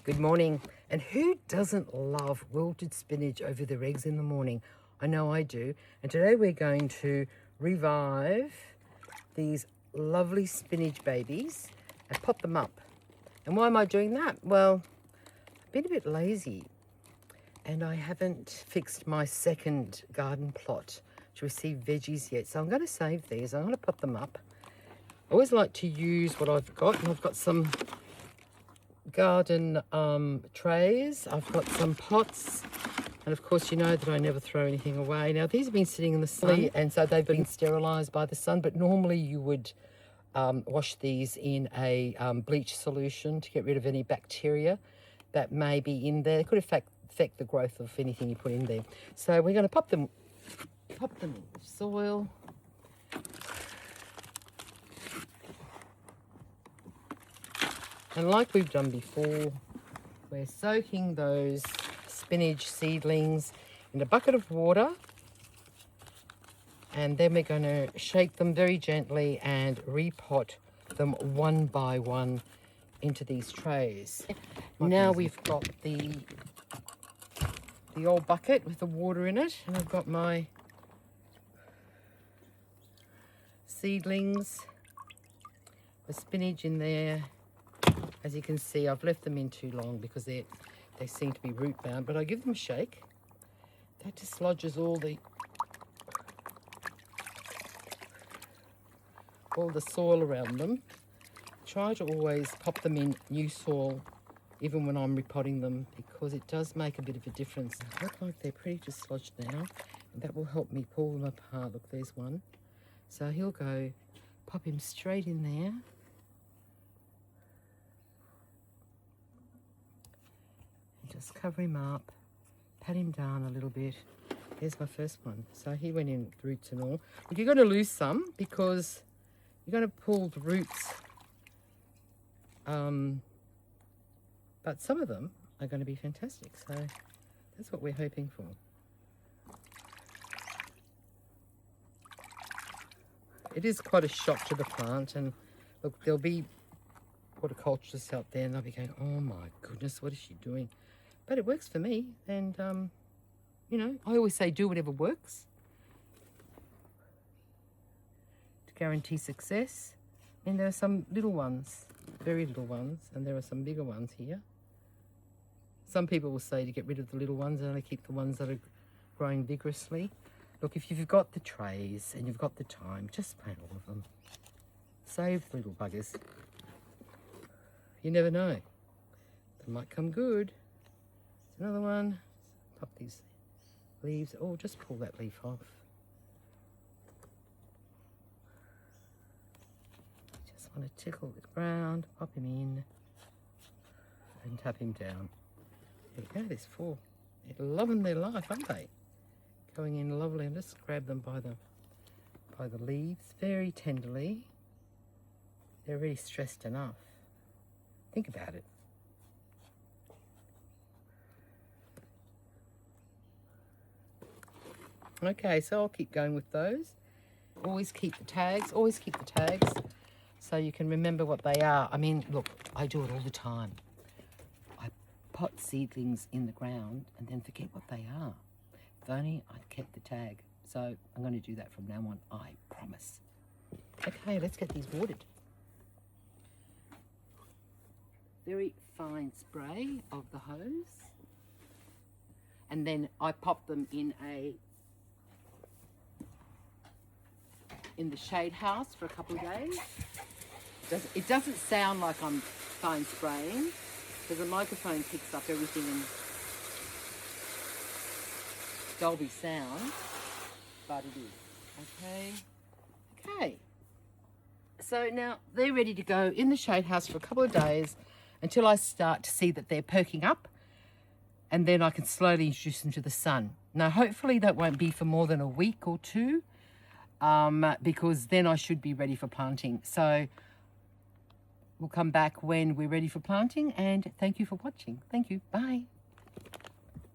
Good morning. And who doesn't love wilted spinach over their eggs in the morning? I know I do. And today we're going to revive these lovely spinach babies and pot them up. And why am I doing that? Well, I've been a bit lazy and I haven't fixed my second garden plot to receive veggies yet. So I'm going to save these. I'm going to pot them up. I always like to use what I've got, and I've got some garden trays. I've got some pots, and of course you know that I never throw anything away. Now these have been sitting in the sun, and so they've been sterilized by the sun, but normally you would wash these in a bleach solution to get rid of any bacteria that may be in there. It could affect the growth of anything you put in there. So we're going to pop them in the soil. And like we've done before, we're soaking those spinach seedlings in a bucket of water, and then we're going to shake them very gently and repot them one by one into these trays. Now we've got the old bucket with the water in it, and I've got my seedlings, the spinach in there. As you can see, I've left them in too long because they seem to be root bound, but I give them a shake. That dislodges all the soil around them. Try to always pop them in new soil even when I'm repotting them, because it does make a bit of a difference. They look like they're pretty dislodged now, and that will help me pull them apart. Look, there's one. So he'll go, pop him straight in there. Just cover him up, pat him down a little bit. There's my first one. So he went in with roots and all. But you're going to lose some because you're going to pull the roots. But some of them are going to be fantastic. So that's what we're hoping for. It is quite a shock to the plant. And look, there'll be horticulturists out there and they'll be going, oh my goodness, what is she doing? But it works for me, and you know, I always say do whatever works to guarantee success. And there are some little ones, very little ones, and there are some bigger ones here. Some people will say to get rid of the little ones and only keep the ones that are growing vigorously. Look, if you've got the trays and you've got the time, just plant all of them. Save the little buggers. You never know. They might come good. Another one. Pop these leaves. Oh, just pull that leaf off. Just want to tickle the ground, pop him in, and tap him down. There you go, there's 4. They're loving their life, aren't they? Going in lovely, and just grab them by the leaves very tenderly. They're really stressed enough. Think about it. Okay, so I'll keep going with those. Always keep the tags, so you can remember what they are. I mean, look, I do it all the time. I pot seedlings in the ground and then forget what they are. If only I'd kept the tag. So I'm going to do that from now on, I promise. Okay, let's get these watered. Very fine spray of the hose. And then I pop them in the shade house for a couple of days. It doesn't sound like I'm fine spraying because the microphone picks up everything in Dolby sound, but it is. Okay. So now they're ready to go in the shade house for a couple of days until I start to see that they're perking up, and then I can slowly introduce them to the sun. Now, hopefully that won't be for more than a week or two, because then I should be ready for planting. So we'll come back when we're ready for planting, and thank you for watching. Thank you. Bye.